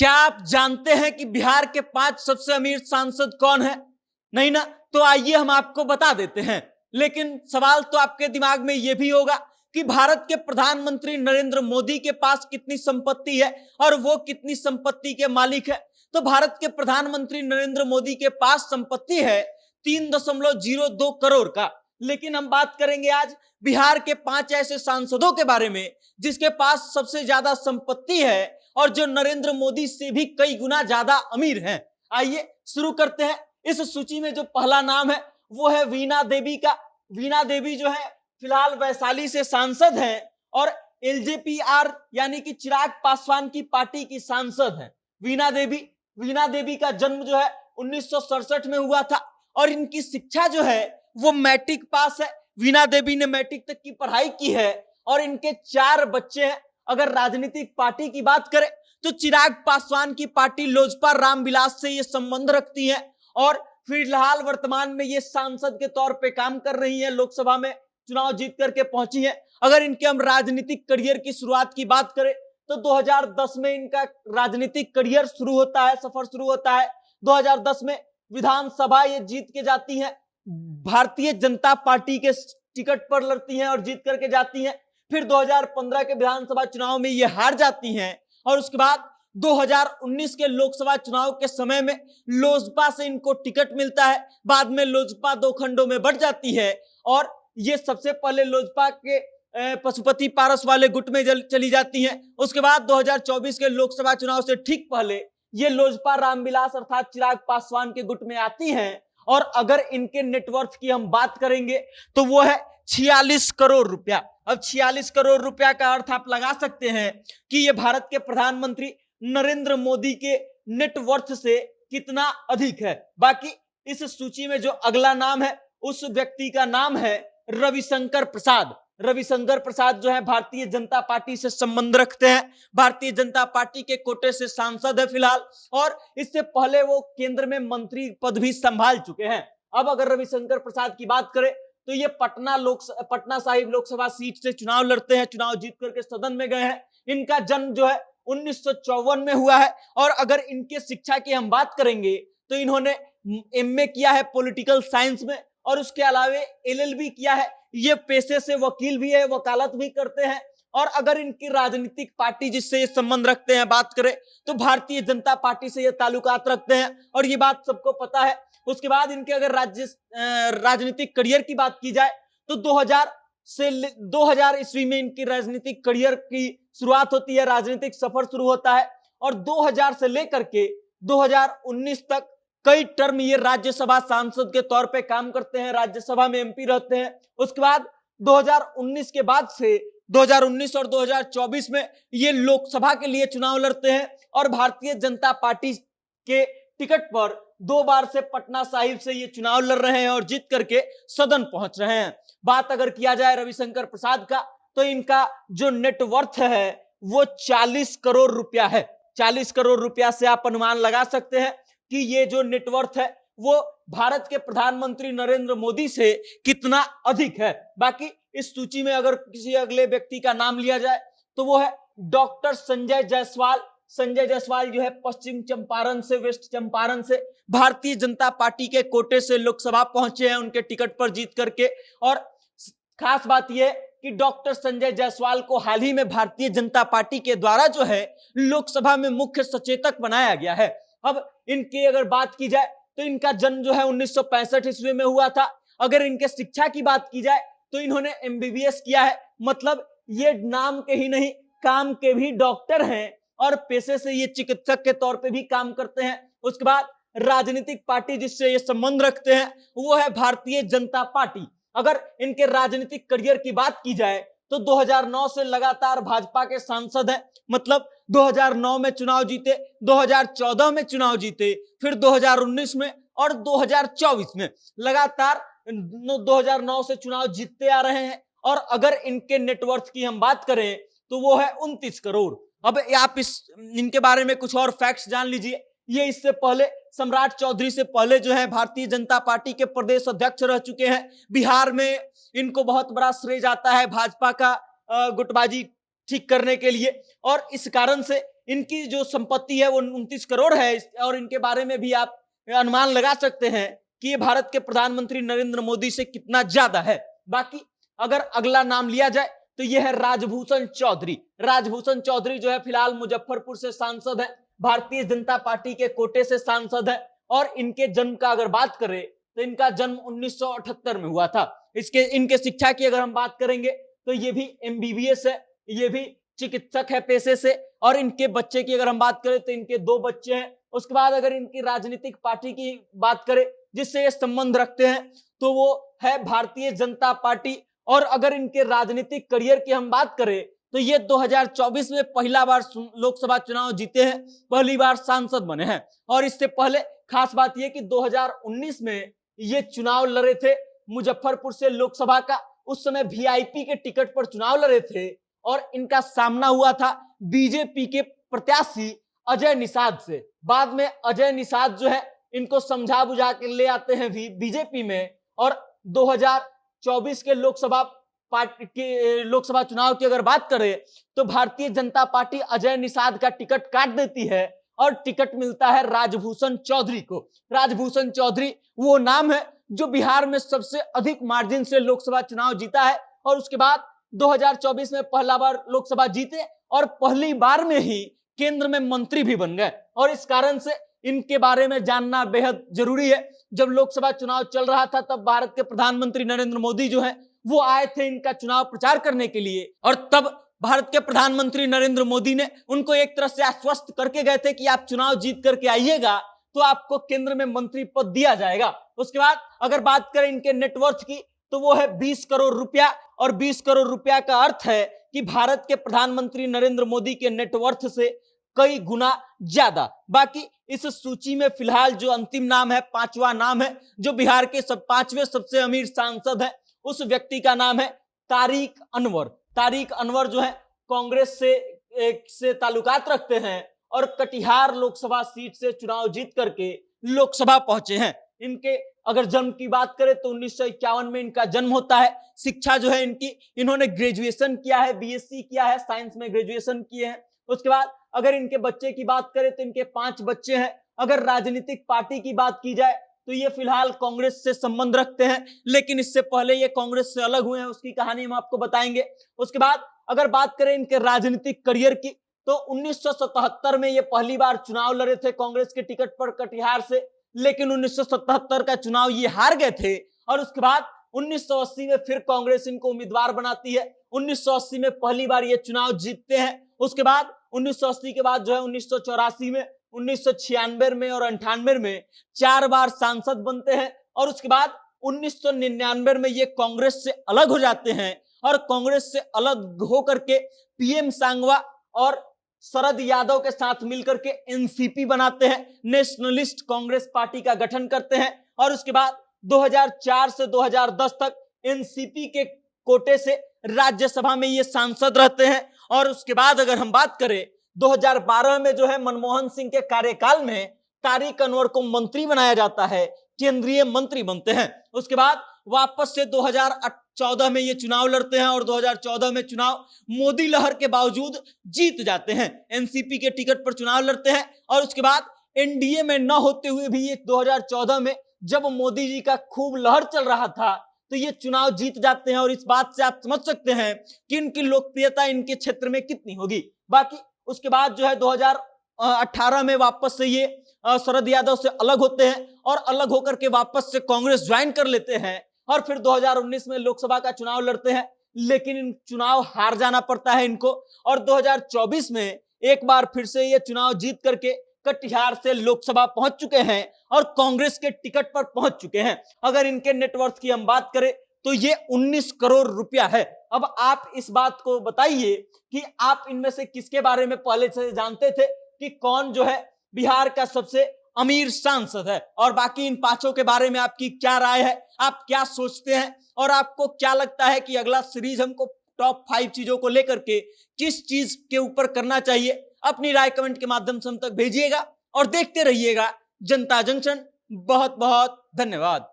क्या आप जानते हैं कि बिहार के 5 सबसे अमीर सांसद कौन है? नहीं ना? तो आइए हम आपको बता देते हैं। लेकिन सवाल तो आपके दिमाग में यह भी होगा कि भारत के प्रधानमंत्री नरेंद्र मोदी के पास कितनी संपत्ति है और वो कितनी संपत्ति के मालिक है। तो भारत के प्रधानमंत्री नरेंद्र मोदी के पास संपत्ति है 3.02 करोड़ का। लेकिन हम बात करेंगे आज बिहार के 5 ऐसे सांसदों के बारे में जिसके पास सबसे ज्यादा संपत्ति है और जो नरेंद्र मोदी से भी कई गुना ज्यादा अमीर हैं। आइए शुरू करते हैं। इस सूची में जो पहला नाम है वो है वीणा देवी का। वीणा देवी जो है फिलहाल वैशाली से सांसद हैं और एलजेपीआर यानी कि चिराग पासवान की पार्टी की सांसद हैं वीणा देवी का जन्म जो है 1967 में हुआ था और इनकी शिक्षा जो है वो मैट्रिक पास है। वीणा देवी ने मैट्रिक तक की पढ़ाई की है और इनके 4 बच्चे हैं। अगर राजनीतिक पार्टी की बात करें तो चिराग पासवान की पार्टी लोजपा रामविलास से ये संबंध रखती है और फिलहाल वर्तमान में ये सांसद के तौर पे काम कर रही है। लोकसभा में चुनाव जीत करके पहुंची है। अगर इनके हम राजनीतिक करियर की शुरुआत की बात करें तो 2010 में इनका राजनीतिक करियर शुरू होता है, सफर शुरू होता है। 2010 में विधानसभा ये जीत के जाती हैं, भारतीय जनता पार्टी के टिकट पर लड़ती हैं और जीत करके जाती हैं। फिर 2015 के विधानसभा चुनाव में ये हार जाती हैं और उसके बाद 2019 के लोकसभा चुनाव के समय में लोजपा से इनको टिकट मिलता है। बाद में लोजपा 2 खंडों में बढ़ जाती है और ये सबसे पहले लोजपा के पशुपति पारस वाले गुट में चली जाती हैं। उसके बाद 2024 के लोकसभा चुनाव से ठीक पहले ये लोजपा रामविलास अर्थात चिराग पासवान के गुट में आती हैं और अगर इनके नेटवर्थ की हम बात करेंगे तो वो है 46 करोड़ रुपया। अब 46 करोड़ रुपया का अर्थ आप लगा सकते हैं कि ये भारत के प्रधानमंत्री नरेंद्र मोदी के नेटवर्थ से कितना अधिक है। बाकी इस सूची में जो अगला नाम है उस व्यक्ति का नाम है रविशंकर प्रसाद। रविशंकर प्रसाद जो है भारतीय जनता पार्टी से संबंध रखते हैं। भारतीय जनता पार्टी के कोटे से सांसद है फिलहाल और इससे पहले वो केंद्र में मंत्री पद भी संभाल चुके हैं। अब अगर रविशंकर प्रसाद की बात करें तो ये पटना साहिब लोकसभा सीट से चुनाव लड़ते हैं। चुनाव जीत करके सदन में गए हैं। इनका जन्म जो है 1954 में हुआ है और अगर इनके शिक्षा की हम बात करेंगे तो इन्होंने एमए किया है पॉलिटिकल साइंस में और उसके अलावे एलएलबी किया है। ये पेशे से वकील भी है, वकालत भी करते हैं। और अगर इनकी राजनीतिक पार्टी जिससे ये संबंध रखते हैं बात करें तो भारतीय जनता पार्टी से ये ताल्लुकात रखते हैं और ये बात सबको पता है। उसके बाद इनके अगर राजनीतिक करियर की बात की जाए तो 2000 ईस्वी में इनकी राजनीतिक करियर की शुरुआत होती है, राजनीतिक सफर शुरू होता है और 2000 से लेकर के 2019 तक कई टर्म ये राज्यसभा सांसद के तौर पे काम करते हैं, राज्यसभा में एमपी रहते हैं। उसके बाद 2019 के बाद से 2019 और 2024 में ये लोकसभा के लिए चुनाव लड़ते हैं और भारतीय जनता पार्टी के टिकट पर 2 बार से पटना साहिब से ये चुनाव लड़ रहे हैं और जीत करके सदन पहुंच रहे हैं। बात अगर किया जाए रविशंकर प्रसाद का तो इनका जो नेटवर्थ है वो 40 करोड़ रुपया है। 40 करोड़ रुपया से आप अनुमान लगा सकते हैं कि ये जो नेटवर्थ है वो भारत के प्रधानमंत्री नरेंद्र मोदी से कितना अधिक है। बाकी इस सूची में अगर किसी अगले व्यक्ति का नाम लिया जाए तो वो है डॉक्टर संजय जायसवाल। संजय जायसवाल जो है पश्चिम चंपारण से, वेस्ट चंपारण से भारतीय जनता पार्टी के कोटे से लोकसभा पहुंचे हैं उनके टिकट पर जीत करके। और खास बात यह है कि डॉक्टर संजय जायसवाल को हाल ही में भारतीय जनता पार्टी के द्वारा जो है लोकसभा में मुख्य सचेतक बनाया गया है। अब इनकी अगर बात की जाए तो इनका जन्म जो है 1965 ईस्वी में हुआ था। अगर इनके शिक्षा की बात की जाए तो इन्होंने एमबीबीएस किया है, मतलब ये नाम के ही नहीं काम के भी डॉक्टर हैं और पेशे से ये चिकित्सक के तौर पे भी काम करते हैं। उसके बाद राजनीतिक पार्टी जिससे ये संबंध रखते हैं वो है भारतीय जनता पार्टी। अगर इनके राजनीतिक करियर की बात की जाए तो 2009 से लगातार भाजपा के सांसद हैं, मतलब 2009 में चुनाव जीते, 2014 में चुनाव जीते, फिर 2019 में और 2024 में लगातार 2009 से चुनाव जीतते आ रहे हैं। और अगर इनके नेटवर्थ की हम बात करें तो वो है 29 करोड़। अब आप इनके बारे में कुछ और फैक्ट्स जान लीजिए। ये इससे पहले सम्राट चौधरी से पहले जो है भारतीय जनता पार्टी के प्रदेश अध्यक्ष रह चुके हैं। बिहार में इनको बहुत बड़ा श्रेय जाता है भाजपा का गुटबाजी ठीक करने के लिए और इस कारण से इनकी जो संपत्ति है वो 29 करोड़ है और इनके बारे में भी आप अनुमान लगा सकते हैं कि ये भारत के प्रधानमंत्री नरेंद्र मोदी से कितना ज्यादा है। बाकी अगर अगला नाम लिया जाए तो यह है राजभूषण चौधरी। राजभूषण चौधरी जो है फिलहाल मुजफ्फरपुर से सांसद है, भारतीय जनता पार्टी के कोटे से सांसद है और इनके जन्म का अगर बात करें तो इनका जन्म 1978 में हुआ था। इनके शिक्षा की अगर हम बात करेंगे तो ये भी MBBS है, ये भी चिकित्सक है पेशे से। और इनके बच्चे की अगर हम बात करें तो इनके 2 बच्चे हैं। उसके बाद अगर इनकी राजनीतिक पार्टी की बात करें जिससे ये संबंध रखते हैं तो वो है भारतीय जनता पार्टी। और अगर इनके राजनीतिक करियर की हम बात करें तो ये 2024 में पहला बार लोकसभा चुनाव जीते हैं, पहली बार सांसद बने हैं। और इससे पहले खास बात यह कि 2019 में ये चुनाव लड़े थे मुजफ्फरपुर से लोकसभा का। उस समय VIP के टिकट पर चुनाव लड़े थे और इनका सामना हुआ था बीजेपी के प्रत्याशी अजय निषाद से। बाद में अजय निषाद जो है इनको समझा बुझा के ले आते हैं बीजेपी में और 2024 के लोकसभा चुनाव की अगर बात करें तो भारतीय जनता पार्टी अजय निषाद का टिकट काट देती है और टिकट मिलता है राजभूषण चौधरी को। राजभूषण चौधरी वो नाम है जो बिहार में सबसे अधिक मार्जिन से लोकसभा चुनाव जीता है और उसके बाद 2024 में पहला बार लोकसभा जीते और पहली बार में ही केंद्र में मंत्री भी बन गए। और इस कारण से इनके बारे में जानना बेहद जरूरी है। जब लोकसभा चुनाव चल रहा था तब भारत के प्रधानमंत्री नरेंद्र मोदी जो है वो आए थे इनका चुनाव प्रचार करने के लिए और तब भारत के प्रधानमंत्री नरेंद्र मोदी ने उनको एक तरह से आश्वस्त करके गए थे कि आप चुनाव जीत करके आइएगा तो आपको केंद्र में मंत्री पद दिया जाएगा। उसके बाद अगर बात करें इनके नेटवर्थ की तो वो है 20 करोड़ रुपया और 20 करोड़ रुपया का अर्थ है कि भारत के प्रधानमंत्री नरेंद्र मोदी के नेटवर्थ से कई गुना ज्यादा। बाकी इस सूची में फिलहाल जो अंतिम नाम है, 5वां नाम है जो बिहार के 5वें सबसे अमीर सांसद है, उस व्यक्ति का नाम है तारिक अनवर। तारिक अनवर जो है कांग्रेस से ताल्लुकात रखते हैं और कटिहार लोकसभा सीट से चुनाव जीत करके लोकसभा पहुंचे हैं। इनके अगर जन्म की बात करें तो 1951 में इनका जन्म होता है। शिक्षा जो है इन्होंने ग्रेजुएशन किया है, BSc किया है, साइंस में ग्रेजुएशन किए हैं। उसके बाद अगर इनके बच्चे की बात करें तो इनके 5 बच्चे हैं। अगर राजनीतिक पार्टी की बात की जाए तो ये फिलहाल कांग्रेस से संबंध रखते हैं, लेकिन इससे पहले ये कांग्रेस से अलग हुए हैं, उसकी कहानी हम आपको बताएंगे। उसके बाद अगर बात करें इनके राजनीतिक करियर की तो 1977 में ये पहली बार चुनाव लड़े थे कांग्रेस के टिकट पर कटिहार से, लेकिन 1977 का चुनाव ये हार गए थे और उसके बाद 1980 में फिर कांग्रेस इनको उम्मीदवार बनाती है। 1980 में पहली बार ये चुनाव जीतते हैं। उसके बाद 1980 के बाद जो है 1984 में, 1996 में और 98 में 4 बार सांसद बनते हैं और उसके बाद 1999 में ये कांग्रेस से अलग हो जाते हैं और कांग्रेस से अलग होकर के PM सांगवा और शरद यादव के साथ मिलकर के NCP बनाते हैं, नेशनलिस्ट कांग्रेस पार्टी का गठन करते हैं और उसके बाद 2004 से 2010 तक NCP के कोटे से राज्यसभा में ये सांसद रहते हैं। और उसके बाद अगर हम बात करें 2012 में जो है मनमोहन सिंह के कार्यकाल में तारिक अनवर को मंत्री बनाया जाता है, केंद्रीय मंत्री बनते हैं। उसके बाद वापस से 2014 में ये चुनाव लड़ते हैं और 2014 में चुनाव मोदी लहर के बावजूद जीत जाते हैं। NCP के टिकट पर चुनाव लड़ते हैं और उसके बाद NDA में न होते हुए भी ये 2014 में जब मोदी जी का खूब लहर चल रहा था तो ये चुनाव जीत जाते हैं और इस बात से आप समझ सकते हैं कि इनकी लोकप्रियता इनके क्षेत्र में कितनी होगी। बाकी उसके बाद जो है 2018 में वापस से ये शरद यादव से अलग होते हैं और अलग होकर के वापस से कांग्रेस ज्वाइन कर लेते हैं और फिर 2019 में लोकसभा का चुनाव लड़ते हैं, लेकिन चुनाव हार जाना पड़ता है इनको और 2024 में एक बार फिर से ये चुनाव जीत करके कटिहार से लोकसभा पहुंच चुके हैं और कांग्रेस के टिकट पर पहुंच चुके हैं। अगर इनके नेटवर्थ की हम बात करें तो ये 19 करोड़ रुपया है। अब आप इस बात को बताइए कि आप इनमें से किसके बारे में पहले से जानते थे कि कौन जो है बिहार का सबसे अमीर सांसद है, और बाकी इन 5 के बारे में आपकी क्या राय है, आप क्या सोचते हैं और आपको क्या लगता है कि अगला सीरीज हमको टॉप 5 चीजों को लेकर के किस चीज के ऊपर करना चाहिए। अपनी राय कमेंट के माध्यम से हम तक भेजिएगा और देखते रहिएगा जनता जंक्शन। बहुत बहुत धन्यवाद।